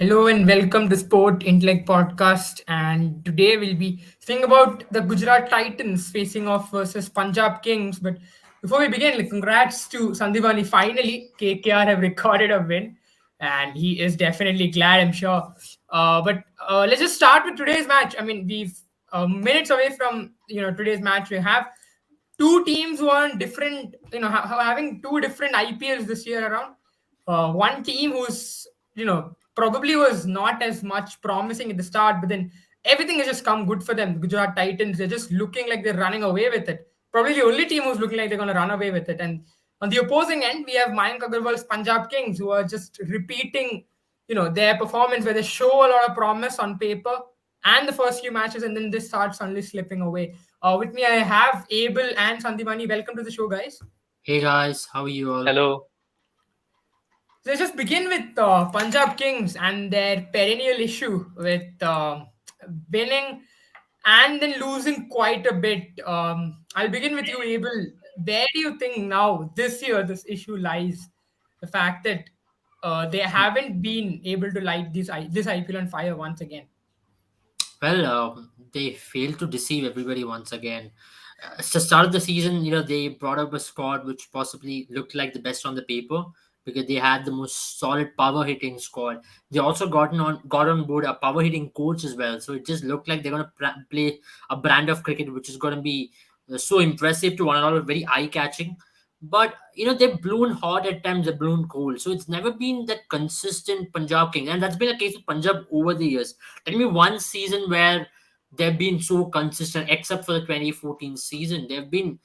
Hello and welcome to Sport Intellect Podcast. And today we'll be speaking about the Gujarat Titans facing off versus Punjab Kings. But before we begin, congrats to Sandivani. Finally, KKR have recorded a win, and he is definitely glad, I'm sure. But let's just start with today's match. I mean, we've minutes away from today's match. We have two teams who are on different, having two different IPLs this year around. One team who's probably was not as much promising at the start, but then everything has just come good for them. The Gujarat Titans, they're just looking like they're running away with it. Probably the only team who's looking like they're going to run away with it. And on the opposing end, we have Mayank Agarwal's Punjab Kings, who are just repeating, their performance where they show a lot of promise on paper and the first few matches, and then they start suddenly slipping away. With me, I have Abel and Sandimani. Welcome to the show, guys. Hey guys, how are you all? Hello. So let's just begin with Punjab Kings and their perennial issue with winning and then losing quite a bit. I'll begin with you, Abel. Where do you think now, this year, this issue lies? The fact that they haven't been able to light this IPL on fire once again. Well, they failed to deceive everybody once again. At the start of the season, they brought up a squad which possibly looked like the best on the paper because they had the most solid power hitting squad. They also got on board a power hitting coach as well, so it just looked like they're going to play a brand of cricket which is going to be so impressive to one another, very eye catching. But they've blown hot at times, they've blown cold. So it's never been that consistent Punjab King, and that's been a case with Punjab over the years. Tell me one season where they've been so consistent, except for the 2014 season. They've been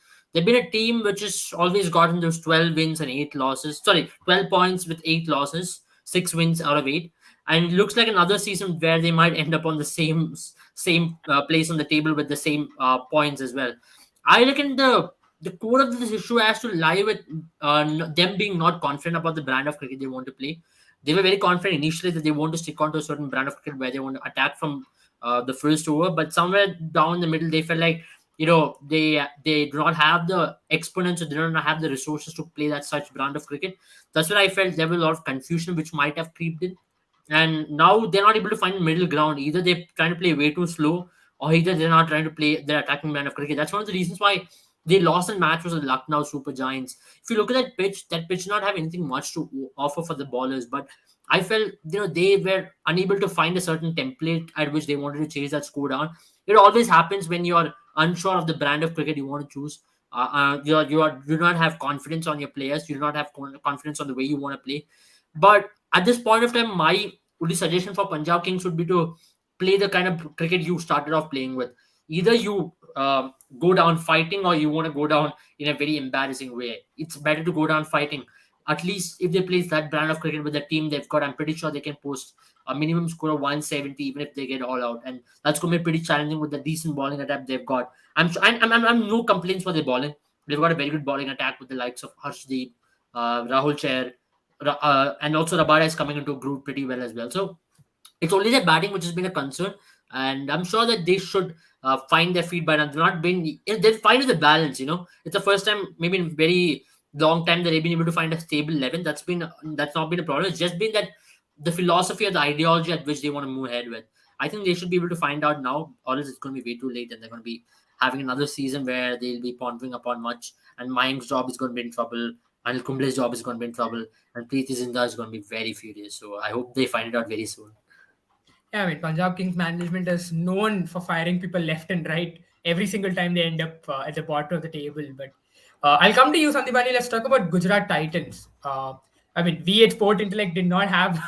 a team which has always gotten those 12 wins and 8 losses. Sorry, 12 points with 8 losses, 6 wins out of 8. And it looks like another season where they might end up on the same place on the table with the same points as well. I reckon the core of this issue has to lie with them being not confident about the brand of cricket they want to play. They were very confident initially that they want to stick on to a certain brand of cricket where they want to attack from the first over, but somewhere down the middle they felt like they do not have the exponents or they do not have the resources to play that such brand of cricket. That's when I felt there was a lot of confusion which might have creeped in, and now they're not able to find middle ground. Either they're trying to play way too slow, or either they're not trying to play their attacking brand of cricket. That's one of the reasons why they lost in match was the Lucknow Super Giants. If you look at that pitch did not have anything much to offer for the ballers, but I felt they were unable to find a certain template at which they wanted to chase that score down. It always happens when you're unsure of the brand of cricket you want to choose. You do not have confidence on your players. You do not have confidence on the way you want to play. But at this point of time, my only suggestion for Punjab Kings would be to play the kind of cricket you started off playing with. Either you go down fighting or you want to go down in a very embarrassing way. It's better to go down fighting. At least if they play that brand of cricket with the team they've got, I'm pretty sure they can post a minimum score of 170 even if they get all out. And that's going to be pretty challenging with the decent bowling attack they've got. I'm no complaints for their bowling. They've got a very good bowling attack with the likes of Harshdeep, Rahul Chair, and also Rabada is coming into a group pretty well as well. So it's only their batting which has been a concern, and I'm sure that they should find their feet by now. They've not been. They've found the balance. It's the first time, maybe in a very long time, that they've been able to find a stable 11. That's not been a problem. It's just been that the philosophy or the ideology at which they want to move ahead with. I think they should be able to find out now, or else it's going to be way too late, and they're going to be having another season where they'll be pondering upon much, and Mayank's job is going to be in trouble. Anil Kumble's job is going to be in trouble, and Preeti Zinta is going to be very furious. So I hope they find it out very soon. Yeah, I mean, Punjab Kings management is known for firing people left and right every single time they end up at the bottom of the table. But I'll come to you, Sandipani. Let's talk about Gujarat Titans. I mean, we at Sport Intellect did not have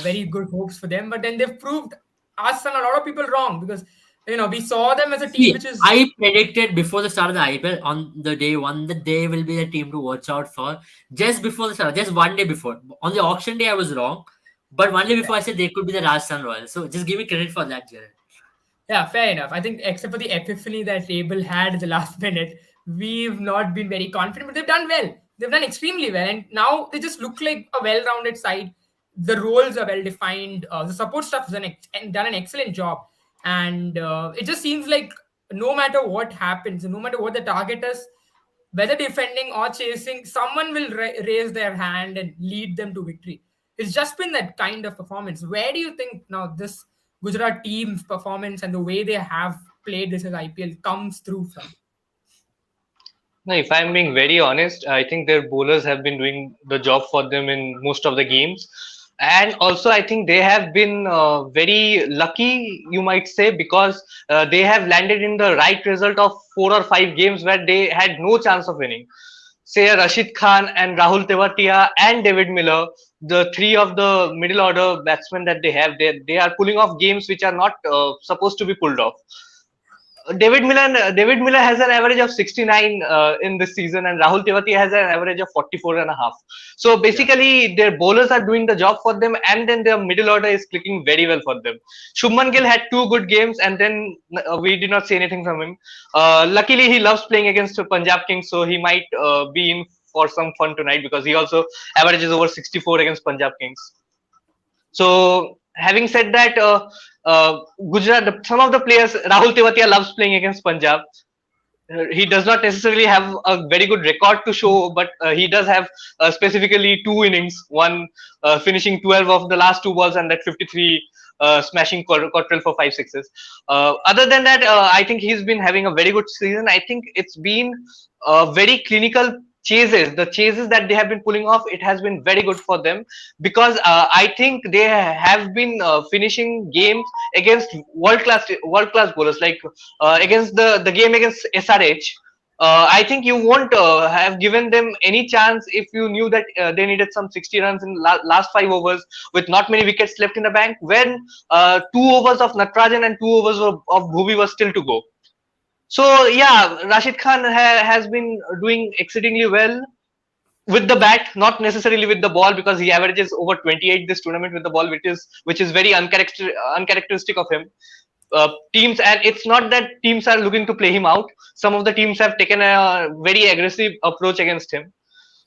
very good hopes for them, but then they've proved us and a lot of people wrong because we saw them as a team See, which is I predicted before the start of the IPL on the day one that they will be the team to watch out for. Just before the start, just one day before. On the auction day, I was wrong. But one day before, I said they could be the Rajasthan Royals. So just give me credit for that, Jared. yeah, fair enough. I think except for the epiphany that Abel had at the last minute, we've not been very confident, but they've done well. They've done extremely well, and now they just look like a well-rounded side. The roles are well defined. The support staff has done an excellent job, and it just seems like no matter what happens, no matter what the target is, whether defending or chasing, someone will raise their hand and lead them to victory. It's just been that kind of performance. Where do you think now this Gujarat team's performance and the way they have played this as IPL comes through from? No, if I'm being very honest, I think their bowlers have been doing the job for them in most of the games. And also, I think they have been very lucky, you might say, because they have landed in the right result of 4 or 5 games where they had no chance of winning. Say Rashid Khan and Rahul Tewatia and David Miller, the three of the middle order batsmen that they are pulling off games which are not supposed to be pulled off. David Miller has an average of 69 in this season, and Rahul Tewatia has an average of 44 and a half. So Yeah. basically, their bowlers are doing the job for them, and then their middle order is clicking very well for them. Shubman Gill had 2 good games, and then we did not see anything from him. Luckily, he loves playing against Punjab Kings, so he might be in for some fun tonight because he also averages over 64 against Punjab Kings. So, having said that, Gujarat, some of the players, Rahul Tewatia loves playing against Punjab. He does not necessarily have a very good record to show, but he does have specifically 2 innings, one finishing 12 of the last 2 balls and that 53 smashing Cottrell for 5 sixes. Other than that, I think he's been having a very good season. I think it's been very clinical chases. The chases that they have been pulling off, it has been very good for them because I think they have been finishing games against world class bowlers like against the game against SRH. I think you won't have given them any chance if you knew that they needed some 60 runs in last 5 overs with not many wickets left in the bank. When 2 overs of Natarajan and 2 overs of Bhuvi was still to go. So yeah, Rashid Khan has been doing exceedingly well with the bat, not necessarily with the ball, because he averages over 28 this tournament with the ball, which is very uncharacteristic of him. Teams, and it's not that teams are looking to play him out. Some of the teams have taken a very aggressive approach against him.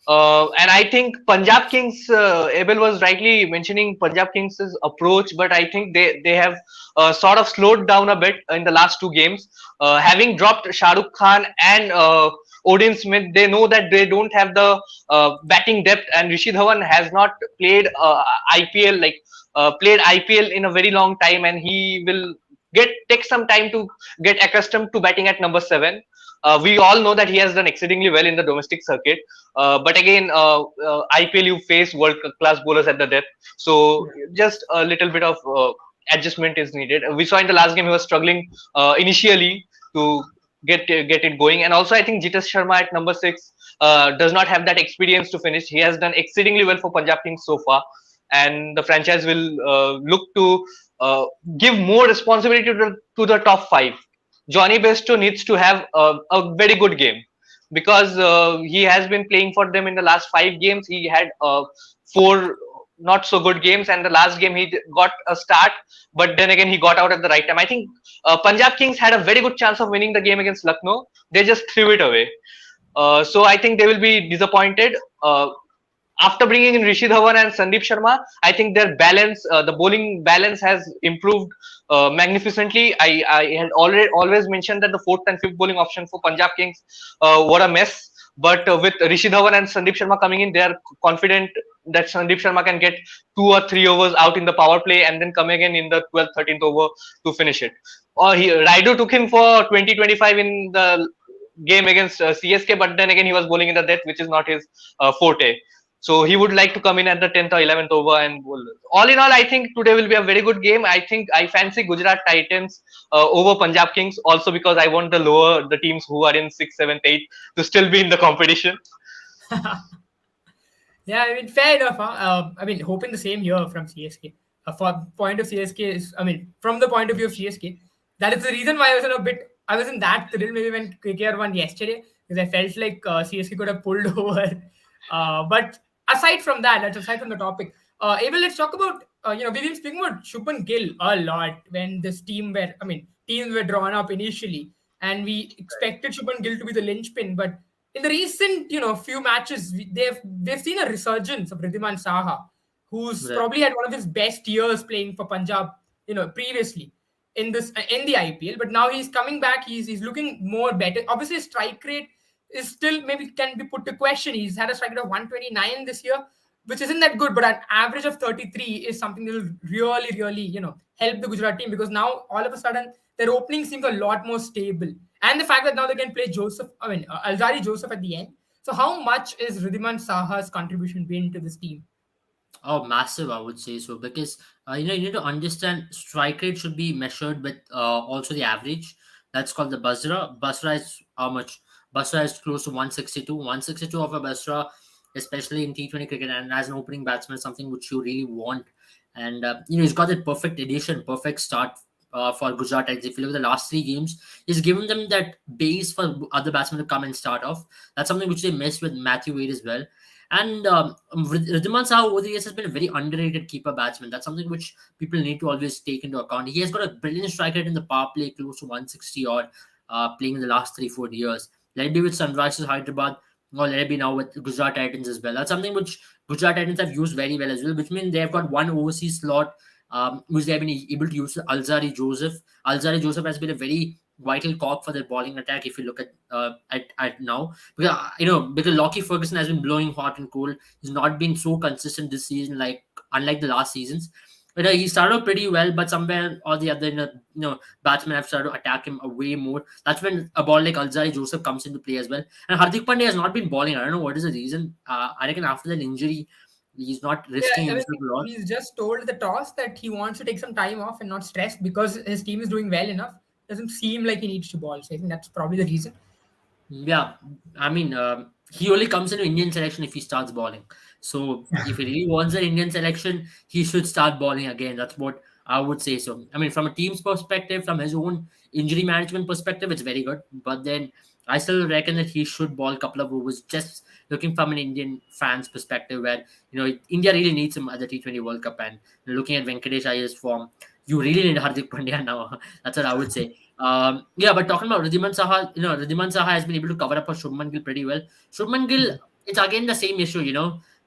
And I think Punjab Kings, Abel was rightly mentioning Punjab Kings' approach, but I think they have sort of slowed down a bit in the last 2 games. Having dropped Shah Rukh Khan and Odin Smith, they know that they don't have the batting depth, and Rishi Dhawan has not played IPL played IPL in a very long time, and he will take some time to get accustomed to batting at number 7. We all know that he has done exceedingly well in the domestic circuit, but again, IPL you face world class bowlers at the depth, so just a little bit of adjustment is needed. We saw in the last game he was struggling initially to get it going, and also I think Jitesh Sharma at number 6 does not have that experience to finish. He has done exceedingly well for Punjab Kings so far, and the franchise will look to give more responsibility to the top 5. Johnny Bairstow needs to have a very good game because he has been playing for them in the last 5 games. He had 4 not so good games, and the last game he got a start, but then again he got out at the right time. I think Punjab Kings had a very good chance of winning the game against Lucknow. They just threw it away. So I think they will be disappointed. After bringing in Rishi Dhawan and Sandeep Sharma, I think their balance, the bowling balance has improved magnificently. I had always mentioned that the fourth and fifth bowling option for Punjab Kings were a mess. But with Rishi Dhawan and Sandeep Sharma coming in, they are confident that Sandeep Sharma can get 2 or 3 overs out in the power play and then come again in the 12th, 13th over to finish it. Raidu took him for 20-25 in the game against CSK, but then again he was bowling in the death, which is not his forte. So he would like to come in at the 10th or 11th over and bowl. All in all, I think today will be a very good game. I think I fancy Gujarat Titans over Punjab Kings also because I want the teams who are in 6th, 7th, 8th to still be in the competition. Yeah, I mean, fair enough. I mean, hoping the same here from CSK. For point of CSK is, I mean, from the point of view of CSK, that is the reason why I wasn't that thrilled maybe when KKR won yesterday because I felt like CSK could have pulled over. But aside from that, that's aside from the topic. Abel, let's talk about, we've been speaking about Shubman Gill a lot when teams were drawn up initially and we expected Shubman Gill to be the linchpin, but in the recent, few matches, they've seen a resurgence of Ridhiman Saha, who's Right. probably had one of his best years playing for Punjab, previously in the IPL. But now he's coming back. He's looking more better. Obviously, his strike rate is still maybe can be put to question. He's had a strike rate of 129 this year. which isn't that good, but an average of 33 is something that will really, really, help the Gujarat team, because now all of a sudden their opening seems a lot more stable. And the fact that now they can play Alzari Joseph at the end. So how much is Ridhiman Saha's contribution been to this team? Oh, massive, I would say so, because you need to understand strike rate should be measured with also the average. That's called the Basra. Basra is how much? Basra is close to 162. 162 of a Basra, especially in T20 cricket and as an opening batsman, is something which you really want. And he's got that perfect addition, perfect start for Gujarat Titans. If you look at the last three games, he's given them that base for other batsmen to come and start off. That's something which they missed with Matthew Wade as well. And Ridhiman Saha over the years has been a very underrated keeper batsman. That's something which people need to always take into account. He has got a brilliant strike rate in the power play, close to 160 odd, playing in the last 3-4 years. Let it be with Sunrisers Hyderabad, or let it be now with Gujarat Titans as well. That's something which Gujarat Titans have used very well as well, which means they've got one overseas slot, which they've been able to use Alzari Joseph. Alzari Joseph has been a very vital cog for their bowling attack. If you look at now, because because Lockie Ferguson has been blowing hot and cold. He's not been so consistent this season, like unlike the last seasons. But he started off pretty well, but somewhere or the other, batsmen have started to attack him way more. That's when a ball like Alzari Joseph comes into play as well. And Hardik Pandya has not been bowling. I don't know what is the reason. I reckon after that injury, he's not Yeah, risking I himself mean, a lot. he's just told the toss that he wants to take some time off and not stress because his team is doing well enough. Doesn't seem like he needs to ball. So I think that's probably the reason. Yeah, I mean, he only comes into Indian selection if he starts bowling. So if he really wants an Indian selection, he should start bowling again. That's what I would say. So I mean, from a team's perspective, from his own injury management perspective, it's very good. But then I still reckon that he should bowl a couple of overs. Just looking from an Indian fan's perspective, where India really needs him at the T20 World Cup, and looking at Venkatesh Iyer's form, you really need Hardik Pandya now. That's what I would say. Yeah, but talking about Ridhiman Saha, Ridhiman Saha has been able to cover up for Shubman Gill pretty well. Shubman Gill, it's again the same issue,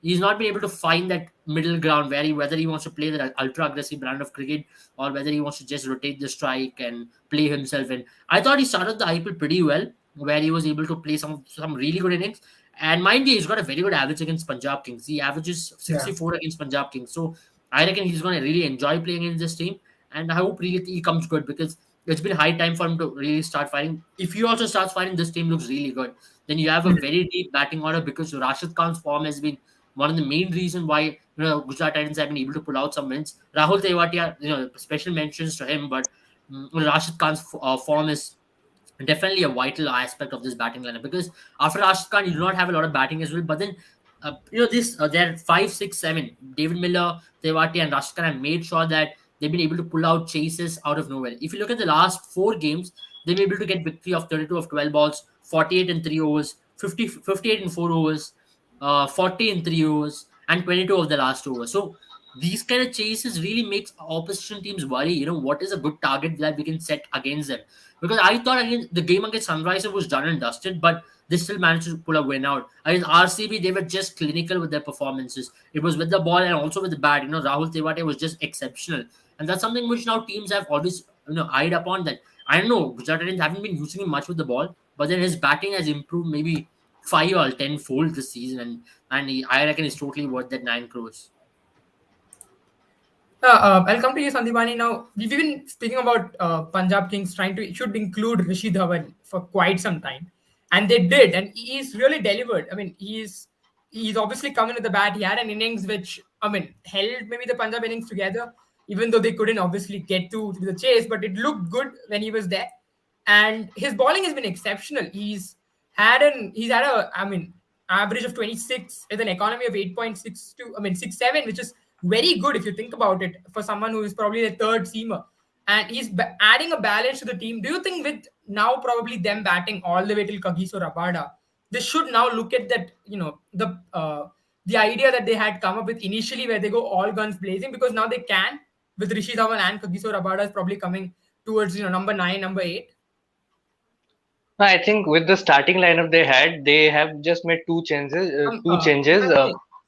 He's not been able to find that middle ground where whether he wants to play the ultra aggressive brand of cricket or whether he wants to just rotate the strike and play himself in. I thought he started the IPL pretty well, where he was able to play some really good innings. And mind you, he's got a very good average against Punjab Kings. He averages Yeah. 64 against Punjab Kings. So I reckon he's going to really enjoy playing in this team. And I hope really he comes good, because it's been high time for him to really start fighting. If he also starts fighting, this team looks really good. Then you have a very deep batting order, because Rashid Khan's form has been one of the main reasons why Gujarat Titans have been able to pull out some wins. Rahul Tewatia, special mentions to him, but Rashid Khan's form is definitely a vital aspect of this batting lineup, because after Rashid Khan, you do not have a lot of batting as well. But then, they're 5, 6, 7. David Miller, Tewati, and Rashid Khan have made sure that they've been able to pull out chases out of nowhere. If you look at the last 4 games, they've been able to get victory of 32 of 12 balls, 48 in 3 overs, 58 in 4 overs, 40 in 3 overs, and 22 of the last over. So these kind of chases really makes opposition teams worry. What is a good target that we can set against them? Because I thought again the game against Sunrisers was done and dusted, but they still managed to pull a win out. Against RCB, they were just clinical with their performances. It was with the ball and also with the bat. Rahul Tewate was just exceptional, and that's something which now teams have always eyed upon. That I don't know, Gujarat Titans haven't been using him much with the ball, but then his batting has improved maybe 5 or 10 fold this season, I reckon it's totally worth that 9 crores. I'll come to you, Sandipani. Now, we've been speaking about Punjab Kings trying to should include Rishi Dhawan for quite some time, and they did, and he's really delivered. I mean, he's obviously coming to the bat. He had an innings which held maybe the Punjab innings together, even though they couldn't obviously get to the chase, but it looked good when he was there, and his bowling has been exceptional. He's had a average of 26 with an economy of 8.62, 67, which is very good if you think about it for someone who is probably a third seamer. And he's adding a balance to the team. Do you think with now probably them batting all the way till Kagis or Rabada, they should now look at that, the idea that they had come up with initially where they go all guns blazing, because now they can with Rishi Dhawan and Kagis or Rabada is probably coming towards, number 9, number 8. I think with the starting lineup they have just made two changes. Two changes.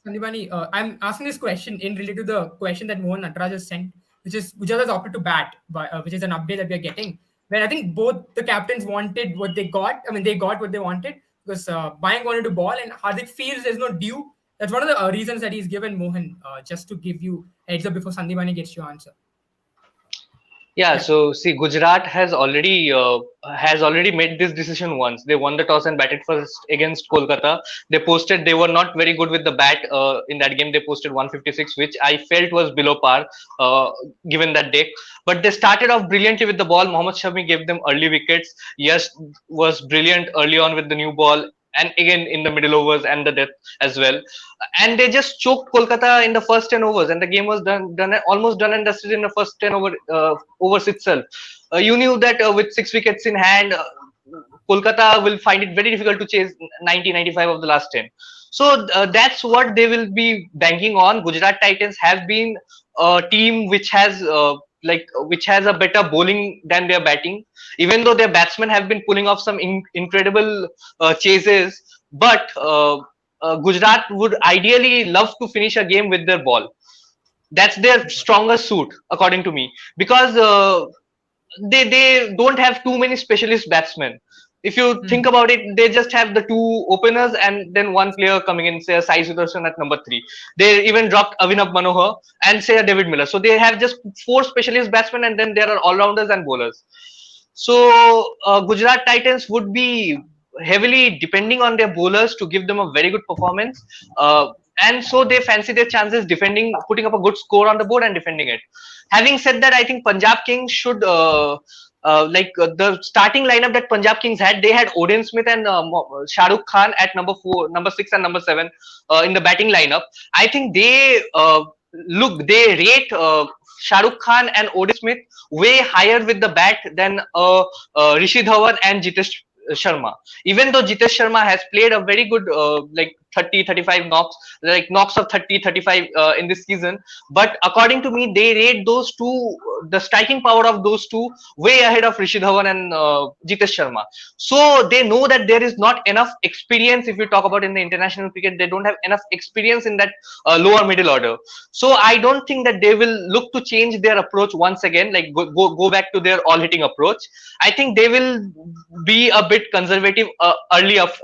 Sandipani, I'm asking this question in related to the question that Mohan Natraj has sent, which is Gujarat has opted to bat, which is an update that we are getting, where I think both the captains wanted what they got. They got what they wanted, because Bayang wanted to ball and Hardik feels there's no due That's one of the reasons that he's given Mohan. Just to give you heads up before Sandipani gets your answer. Yeah, Yeah. so see, Gujarat has already made this decision once. They won the toss and batted first against Kolkata. They were not very good with the bat in that game. They posted 156, which I felt was below par uh, given that deck. But they started off brilliantly with the ball. Mohammad Shami gave them early wickets. Yes, was brilliant early on with the new ball, and again in the middle overs and the death as well. And they just choked Kolkata in the first 10 overs, and the game was almost done and dusted in the first 10 overs itself. You knew that with 6 wickets in hand, Kolkata will find it very difficult to chase 90-95 of the last 10. So that's what they will be banking on. Gujarat Titans have been a team which has a better bowling than their batting, even though their batsmen have been pulling off some incredible chases. But Gujarat would ideally love to finish a game with their ball. That's their strongest suit, according to me, because they don't have too many specialist batsmen. If you think Hmm. about it, they just have the two openers and then one player coming in, say a Sai Sudarshan at number 3. They even dropped Avinav Manohar and say a David Miller. So they have just 4 specialist batsmen and then there are all rounders and bowlers. So Gujarat Titans would be heavily depending on their bowlers to give them a very good performance. And so they fancy their chances defending, putting up a good score on the board and defending it. Having said that, I think Punjab Kings should the starting lineup that Punjab Kings had. They had Odin Smith and Shah Rukh Khan at number 4, number 6, and number 7 in the batting lineup. I think they rate Shah Rukh Khan and Odin Smith way higher with the bat than Rishi Dhawan and Jitesh Sharma. Even though Jitesh Sharma has played a very good 30 35 knocks, like knocks of 30 35 in this season, but according to me, they rate those two, the striking power of those two, way ahead of Rishi Dhawan and Jitesh Sharma. So they know that there is not enough experience. If you talk about in the international cricket, they don't have enough experience in that lower middle order. So I don't think that they will look to change their approach once again, like go back to their all hitting approach. I think they will be a bit conservative early of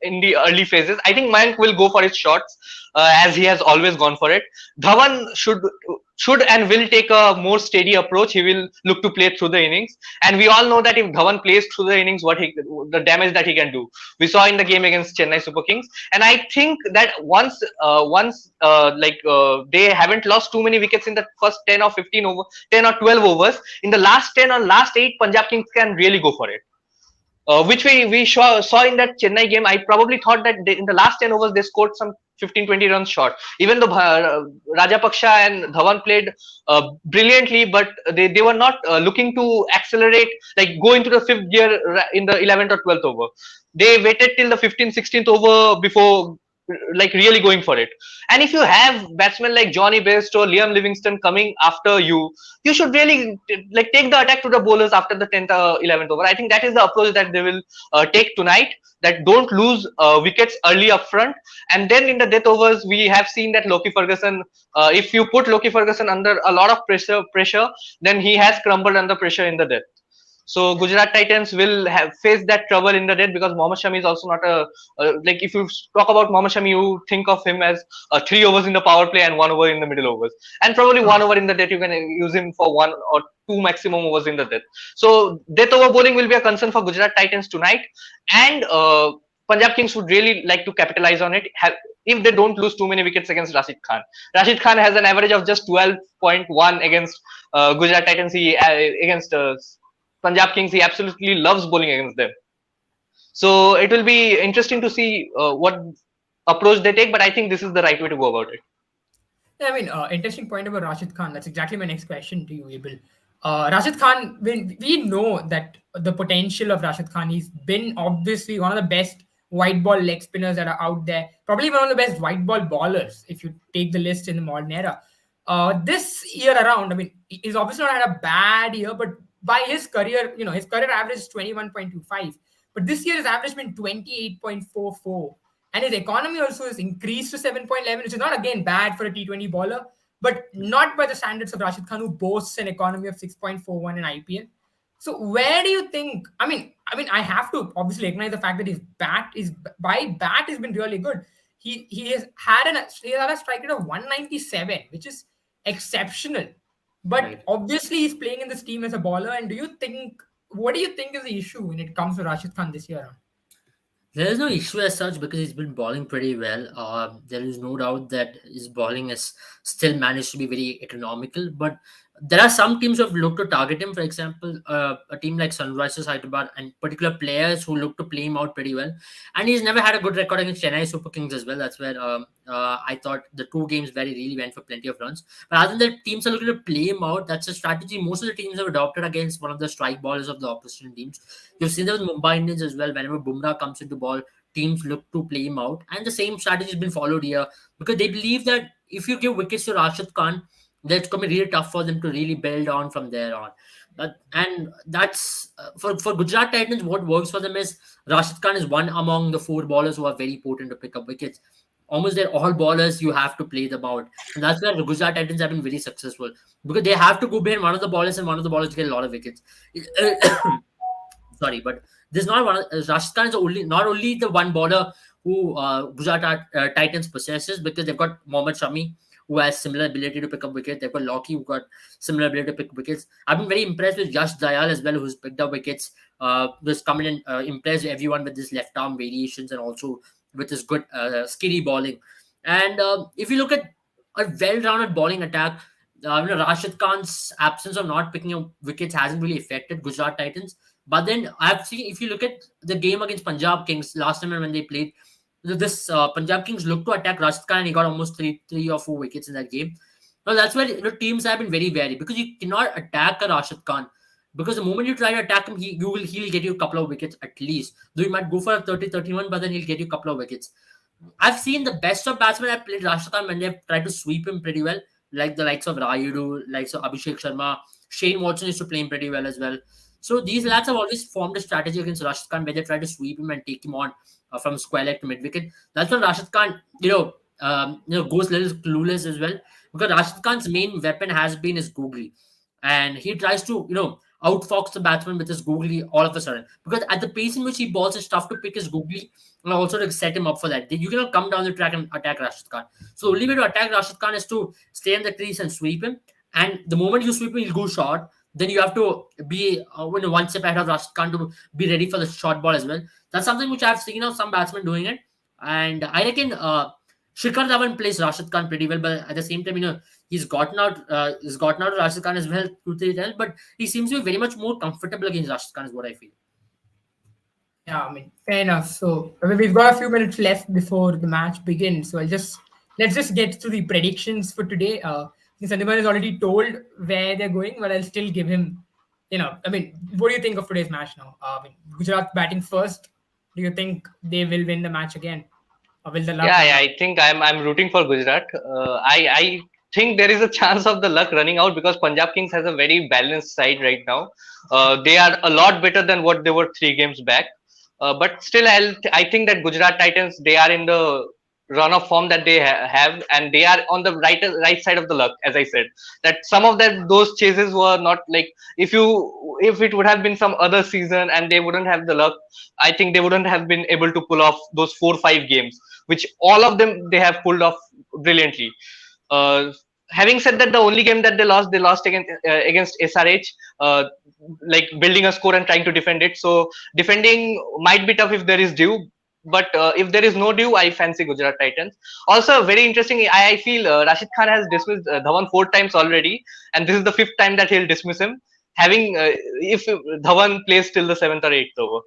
in the early phases. I think Mayank will go for his shots as he has always gone for it. Dhawan should and will take a more steady approach. He will look to play through the innings, and we all know that if Dhawan plays through the innings, the damage that he can do. We saw in the game against Chennai Super Kings, and I think that once they haven't lost too many wickets in the first 10 or 15 over 10 or 12 overs, in the last 10 or last 8, Punjab Kings can really go for it. Which we saw in that Chennai game. I probably thought that in the last 10 overs they scored some 15-20 runs short. Even though Rajapaksha and Dhawan played brilliantly, but they were not looking to accelerate, like go into the fifth gear in the 11th or 12th over. They waited till the 15th, 16th over before really going for it. And if you have batsmen like Johnny Bairstow, Liam Livingston coming after you, you should really take the attack to the bowlers after the 10th or 11th over. I think that is the approach that they will take tonight. That don't lose wickets early up front, and then in the death overs we have seen that Loki Ferguson. If you put Loki Ferguson under a lot of pressure, then he has crumbled under pressure in the death. So Gujarat Titans will have faced that trouble in the death because Mohammad Shami is also not if you talk about Mohammad Shami, you think of him as 3 overs in the power play and 1 over in the middle overs, and probably 1 over in the death. You can use him for 1 or 2 maximum overs in the death. So death over bowling will be a concern for Gujarat Titans tonight, and Punjab Kings would really like to capitalize on it. If they don't lose too many wickets against Rashid Khan. Rashid Khan has an average of just 12.1 against Gujarat Titans. Against Punjab Kings, he absolutely loves bowling against them. So it will be interesting to see what approach they take, but I think this is the right way to go about it. Yeah, I mean, interesting point about Rashid Khan. That's exactly my next question to you, Abel. Rashid Khan, we know that the potential of Rashid Khan, he's been obviously one of the best white ball leg spinners that are out there. Probably one of the best white ball bowlers if you take the list in the modern era. This year around, I mean, he's obviously not had a bad year, but by his career, his career average is 21.25. But this year his average has been 28.44. And his economy also has increased to 7.11, which is not again bad for a T20 bowler, but not by the standards of Rashid Khan, who boasts an economy of 6.41 in IPL. So where do you think? I mean, I have to obviously recognize the fact that his bat has been really good. he had a strike rate of 197, which is exceptional. But Right. obviously, he's playing in this team as a baller. And what do you think is the issue when it comes to Rashid Khan this year? There is no issue as such because he's been bowling pretty well. There is no doubt that his bowling has still managed to be very economical. But there are some teams who have looked to target him. For example, a team like Sunrisers Hyderabad and particular players who look to play him out pretty well. And he's never had a good record against Chennai Super Kings as well. That's where I thought the two games very really went for plenty of runs. But other than that, teams are looking to play him out. That's a strategy most of the teams have adopted against one of the strike ballers of the opposition teams. You've seen that with Mumbai Indians as well. Whenever Bumrah comes into ball, teams look to play him out. And the same strategy has been followed here because they believe that if you give wickets to Rashid Khan, that's going to be really tough for them to really build on from there on. And that's for Gujarat Titans, what works for them is Rashid Khan is one among the four bowlers who are very potent to pick up wickets. Almost they're all bowlers, you have to play them out. And that's where the Gujarat Titans have been very successful because they have to go behind one of the bowlers and one of the bowlers get a lot of wickets. Sorry, but there's not one. Rashid Khan is not only the one bowler who Gujarat Titans possesses because they've got Mohammad Shami who has similar ability to pick up wickets. They've got Lockie who got similar ability to pick wickets. I've been very impressed with Yash Dayal as well, who's picked up wickets. Who's come in and impressed everyone with his left arm variations and also with his good skilly bowling. And if you look at a well-rounded bowling attack, Rashid Khan's absence of not picking up wickets hasn't really affected Gujarat Titans. But then I've seen, if you look at the game against Punjab Kings last time when they played, this Punjab Kings looked to attack Rashid Khan and he got almost three or four wickets in that game. Now that's where teams have been very wary because you cannot attack a Rashid Khan because the moment you try to attack him, he'll get you a couple of wickets at least. Though you might go for a 30-31, but then he'll get you a couple of wickets. I've seen the best of batsmen have played Rashid Khan when they've tried to sweep him pretty well, like the likes of Rayudu, likes of Abhishek Sharma. Shane Watson used to play him pretty well as well. So these lads have always formed a strategy against Rashid Khan where they try to sweep him and take him on from square leg to mid wicket. That's when Rashid Khan, goes a little clueless as well because Rashid Khan's main weapon has been his googly, and he tries to outfox the batsman with his googly all of a sudden because at the pace in which he balls, it's tough to pick his googly and also to set him up for that. You cannot come down the track and attack Rashid Khan. So the only way to attack Rashid Khan is to stay in the crease and sweep him. And the moment you sweep him, he'll go short. Then you have to be one step ahead of Rashid Khan to be ready for the short ball as well. That's something which I've seen of some batsmen doing it. And I reckon Shikhar Dhawan plays Rashid Khan pretty well, but at the same time, he's gotten out Rashid Khan as well, but he seems to be very much more comfortable against Rashid Khan is what I feel. Yeah, I mean, fair enough. So we've got a few minutes left before the match begins. So let's just get to the predictions for today. Since Sandeep has already told where they're going, but I'll still give him. What do you think of today's match now? Gujarat batting first. Do you think they will win the match again, or will the luck? Yeah, I think I'm rooting for Gujarat. I think there is a chance of the luck running out because Punjab Kings has a very balanced side right now. They are a lot better than what they were 3 games back. But still, I think that Gujarat Titans, they are in the run of form that they have, and they are on the right side of the luck. As I said, that some of those chases were not like if it would have been some other season and they wouldn't have the luck, I think they wouldn't have been able to pull off those 4-5 games, which all of them they have pulled off brilliantly. Having said that, the only game that they lost against SRH, like building a score and trying to defend it. So defending might be tough if there is due, but if there is no due, I fancy Gujarat Titans. Also, very interesting, I feel Rashid Khan has dismissed Dhawan 4 times already, and this is the 5th time that he'll dismiss him. Having if Dhawan plays till the 7th or 8th over.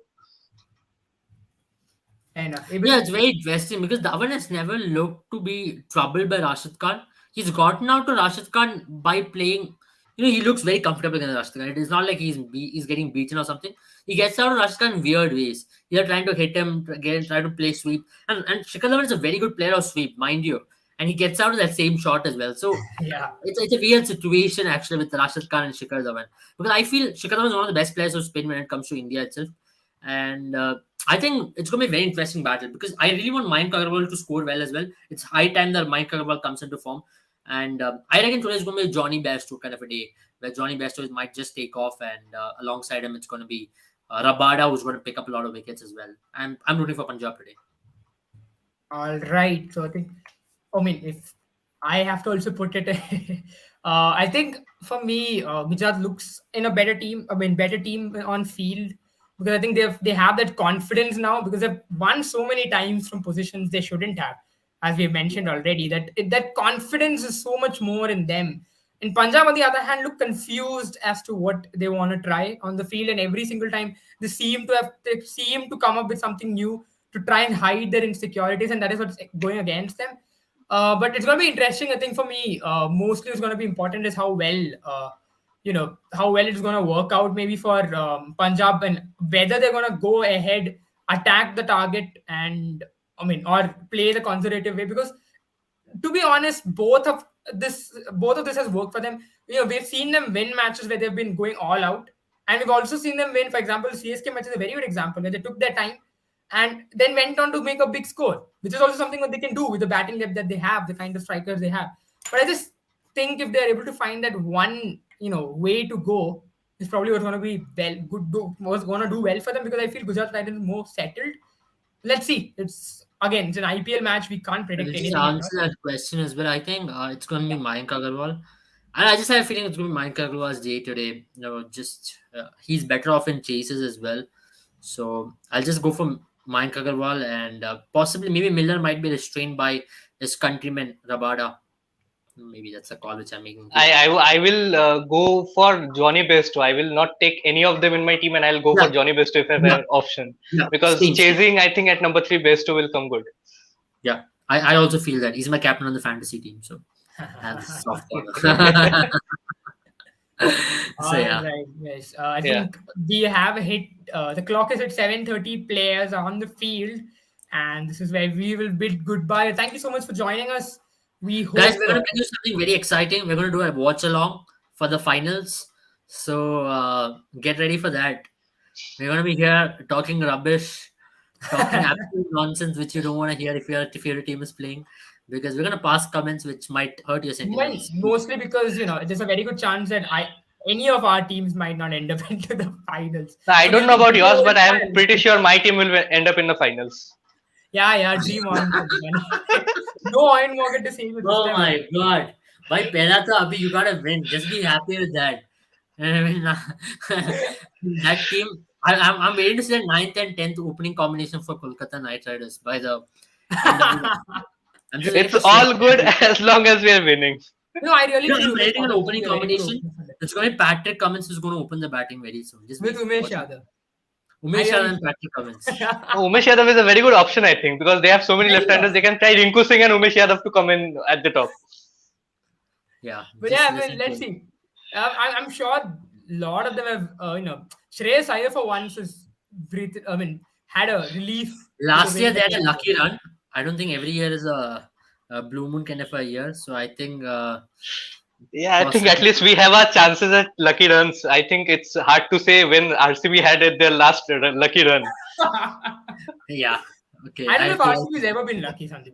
Yeah, it's very interesting because Dhawan has never looked to be troubled by Rashid Khan. He's gotten out to Rashid Khan by playing. He looks very comfortable against Rashid Khan. It is not like he's getting beaten or something. He gets out of Rashid Khan in weird ways. They're trying to hit him, try to play sweep. And Shikhar Dhawan is a very good player of sweep, mind you. And he gets out of that same shot as well. So yeah, it's a weird situation actually with Rashid Khan and Shikhar Dhawan. Because I feel Shikhar Dhawan is one of the best players of spin when it comes to India itself. And I think it's going to be a very interesting battle because I really want Mayank Agarwal to score well as well. It's high time that Mayank Agarwal comes into form. And I reckon today is going to be a Johnny Bairstow kind of a day where Johnny Bairstow might just take off and alongside him it's going to be Rabada who's going to pick up a lot of wickets as well. I'm rooting for Punjab today. All right. So I think, I mean, if I have to also put it, I think for me, Gujarat looks in a better team. I mean, better team on field because I think they have that confidence now because they've won so many times from positions they shouldn't have, as we have mentioned already. That confidence is so much more in them. In Punjab, on the other hand, look confused as to what they want to try on the field, and every single time they seem to come up with something new to try and hide their insecurities, and that is what's going against them. But it's going to be interesting. I think for me, mostly it's going to be important is how well it's going to work out. Maybe for Punjab and whether they're going to go ahead, attack the target, and I mean, or play the conservative way because to be honest, both of this has worked for them. We've seen them win matches where they've been going all out, and we've also seen them win. For example, CSK match is a very good example where they took their time and then went on to make a big score, which is also something that they can do with the batting depth that they have, the kind of strikers they have. But I just think if they're able to find that one, way to go, is probably what's going to be what's going to do well for them because I feel Gujarat Titans is more settled. Let's see. It's an IPL match. We can't I'll predict just anything here. answer that question as well. I think it's going to be Mayank Agarwal. And I just have a feeling it's going to be Mayank Agarwal's day today. Just he's better off in chases as well. So I'll just go for Mayank Agarwal and possibly maybe Miller might be restrained by his countryman Rabada. Maybe that's a call which I'm making I today. I will go for Johnny Bairstow. I will not take any of them in my team, and I'll go for Yeah, Johnny Bairstow if I have yeah, an option. yeah. Because Same, same. chasing, I think at number 3, Bairstow will come good. Yeah, I also feel that he's my captain on the fantasy team. So I have this soft Okay. corner. So All yeah. right. Yes. I Yeah. think we have hit. The clock is at 7:30. Players are on the field, and this is where we will bid goodbye. Thank you so much for joining us. We Guys, hope. we're going to do something very exciting. We're going to do a watch along for the finals. So get ready for that. We're going to be here talking rubbish, talking absolute nonsense, which you don't want to hear if your team is playing, because we're going to pass comments which might hurt your Well, sentiments. mostly because there's a very good chance that any of our teams might not end up into the finals. I So we don't will know be about bitter yours, old but I am fans. pretty sure my team will end up in the finals. Yeah, yeah. Dream on, Sandeep. No Iron Morgan to save you this Oh time. my god. By Pehla to Abhi, you gotta win. Just be happy with that. I mean, that team. I'm waiting to see the 9th and 10th opening combination for Kolkata Knight Riders by the end of the season. I'm just waiting It's for all Sehwag good to as long as we are winning. No, I really feel I'm Umesh waiting an Yadav will opening be a very good combination. opener for them. It's going to be Patrick Cummins who's going to open the batting very soon. Just With wait. Umesh Watch it. Yadav. I Umesh Yadav really and Patrick Cummins. Umesh Yadav is a very good option, I think, because they have so many very good left-handers. They option. can try Rinku Singh and Umesh Yadav to come in at the top. Yeah, But just yeah, I mean, listen to let's him. see. I'm sure a lot of them have, Shreyas Iyer for once has had a relief with the Last way year they that had they a have lucky run. I don't think every year is a blue moon kind of a year. So I think Yeah, I think at possibly, least we have our chances at lucky runs. I think it's hard to say when RCB had their last lucky run. yeah. Okay, I don't know I if feel RCB has ever been lucky, Sandeep.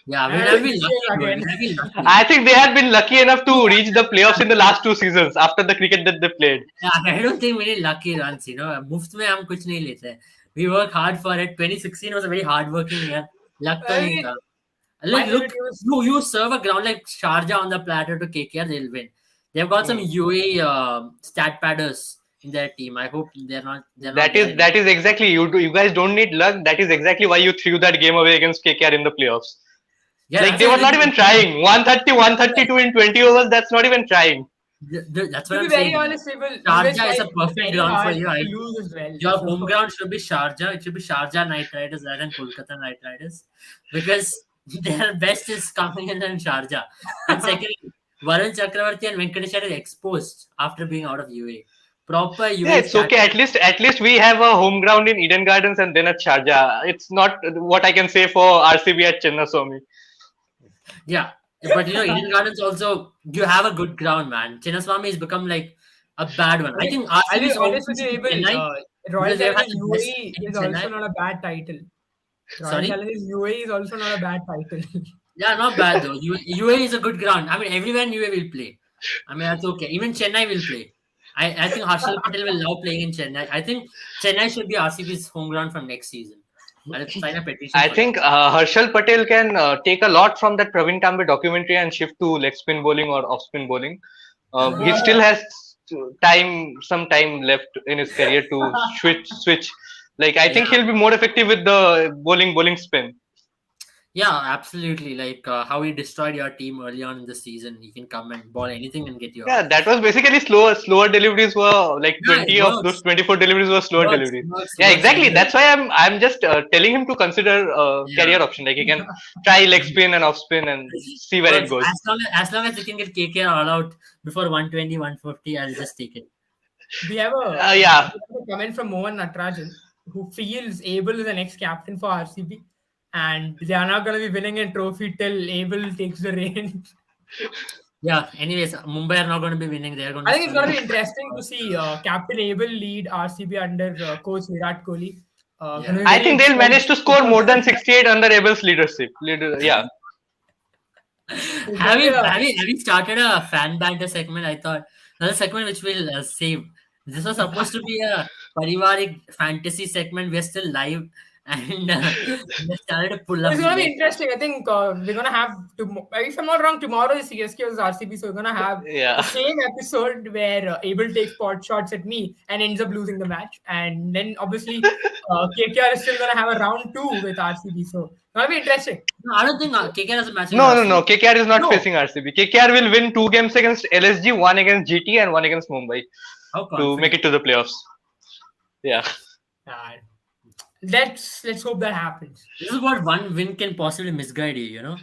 yeah. And We I have will been be saying lucky, dude. again. We have been lucky. I think they had been lucky enough to reach the playoffs in the last 2 seasons after the cricket that they played. Yeah, I don't think we need lucky runs. मुफ्त में हम कुछ नहीं लेते हैं. We work hard for it. 2016 was a very hard working year. Luck तो I नहीं mean, था. my Like, favorite look, team is. you serve a ground like Sharjah on the platter to KKR, they'll win. They've got some Hmm. UAE stat padders in their team. I hope they're not That there is anymore. that is exactly you guys don't need luck. That is exactly why you threw that game away against KKR in the playoffs. Yeah, Like that's they a were very not good even opinion. trying. 130, 132 in 20 overs. That's not even trying. That's what To be I'm very saying. honest, we will Sharjah is try a perfect very ground for hard you. to lose as well. Your So home ground should be Sharjah. It should be Sharjah Knight Riders rather than Kolkata Knight Riders because their best is coming in Sharjah. And second, Varun Chakravarti and Venkatesh are exposed after being out of UAE. Proper Yeah, UAE it's stat. okay. At least we have a home ground in Eden Gardens and then at Sharjah. It's not what I can say for RCB at Chinnaswamy. Yeah, but Eden Gardens also you have a good ground, man. Chinnaswamy has become like a bad one. I I mean, think I'll be RCB's home honest with you, is Abel. Chennai Royal because they've had Challengers the best UAE in is also Chennai. not a bad title. Royal Sorry. Challengers UAE is also not a bad title. Yeah, not bad though. UAE is a good ground. I mean, everywhere in UAE will play. I mean, that's okay. Even Chennai will play. I think Harshal Patel will now playing in Chennai. I think Chennai should be RCB's home ground from next season. I'll sign a petition I for that. think Harshal Patel can take a lot from that Praveen Tambe documentary and shift to leg spin bowling or off spin bowling. He still has some time left in his career to switch. Like I Yeah, think he'll be more effective with the bowling spin. yeah, absolutely. Like how he destroyed your team early on in the season. He can come and ball anything and get you Yeah, out. that was basically slower deliveries were like Yeah, it 20 of those works. 24 deliveries were slower Works, deliveries. works, Yeah, works exactly. very well. That's why I'm just telling him to consider Yeah. career option. Like he can try leg spin and off spin and see where it Works. goes. As long as they can get KKR all out before 120, 150, I'll just take it. Yeah, We have a comment from Mohan Natarajan who feels Abel is the next captain for RCB, and they are not going to be winning a trophy till Abel takes the reins. Yeah. Anyways, Mumbai are not going to be winning. They're going I to think it's still. going to be interesting to see Captain Abel lead RCB under coach Virat Kohli. Going to Yeah. be I very think they'll manage to score more than interesting. 68 under Abel's leadership. Yeah. It's going Have to be you a have you have you started a fan banter segment? I thought another segment which we'll save. This was supposed to be a parivarik fantasy segment. We're still live, and we started to pull It's up gonna be guests. interesting. I think we're gonna have if I'm not wrong, tomorrow is CSK versus RCB, so we're gonna have the Yeah. same episode where Abel takes pot shots at me and ends up losing the match, and then obviously KKR is still gonna have a round two with RCB, so it's gonna be interesting. No, I don't think KKR has a match against No. RCB. KKR is not No, facing RCB. KKR will win 2 games against LSG, one against GT, and one against Mumbai How to make confident? it to the playoffs. Yeah. uh, let's hope that happens. This is what one win can possibly misguide you. You know.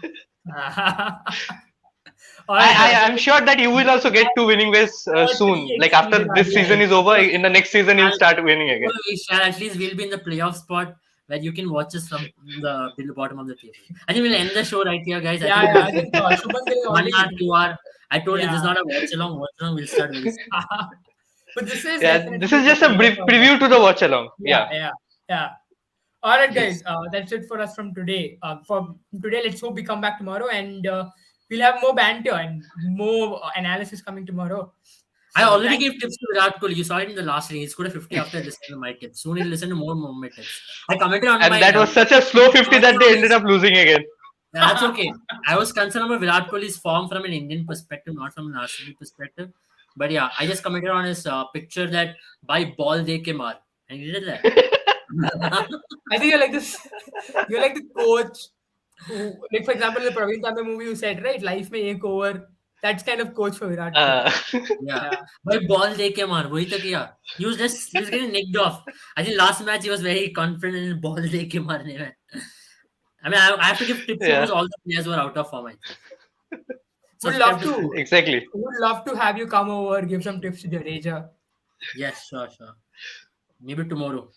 All right, guys. I'm sure that you will also get 2 winning ways Three soon. Like exceeded after our this season is over, in the next season you'll Shall, start winning again. we shall at least we'll be in the playoff spot where you can watch us from the bottom of the table. I think we'll end the show right here, guys. I think Yeah. I think Shubman Gill is one already. hour, 2 hour. I told you this is Yeah. not a watch along. Watch along will start very soon. But this is Yeah, this definitely is just a the brief preview to the watch along. yeah, Yeah. yeah. All right, Yes. guys. That's it for us from today. For today, let's hope we come back tomorrow and we'll have more banter and more analysis coming tomorrow. I So already thank gave tips to Virat Kohli. You saw it in the last inning. He scored a 50 after listening to my tips. Soon he'll listen to more my tips. I commented on And my. that was such a slow 50 that they ended his, up losing again. That's okay. I was concerned about Virat Kohli's form from an Indian perspective, not from an RCB perspective. But yeah, I just commented on his picture that by ball de ke maar. And he did that. I think you're like this. You're like the coach who, like for example, the Praveen Tambe movie you said, right? Life may ek over. That's kind of coach for Virat Kohli. Uh, Yeah. Yeah. By ball de ke maar. Wahi tak kiya. He was getting nicked off. I think last match he was very confident in ball de ke marne mein. I mean, I have to give tips to yeah, all the players who are out of form. I think. Would Subscribe love to. to. exactly. Would love to have you come over, give some tips to Jadeja. Yes, sure. Maybe tomorrow.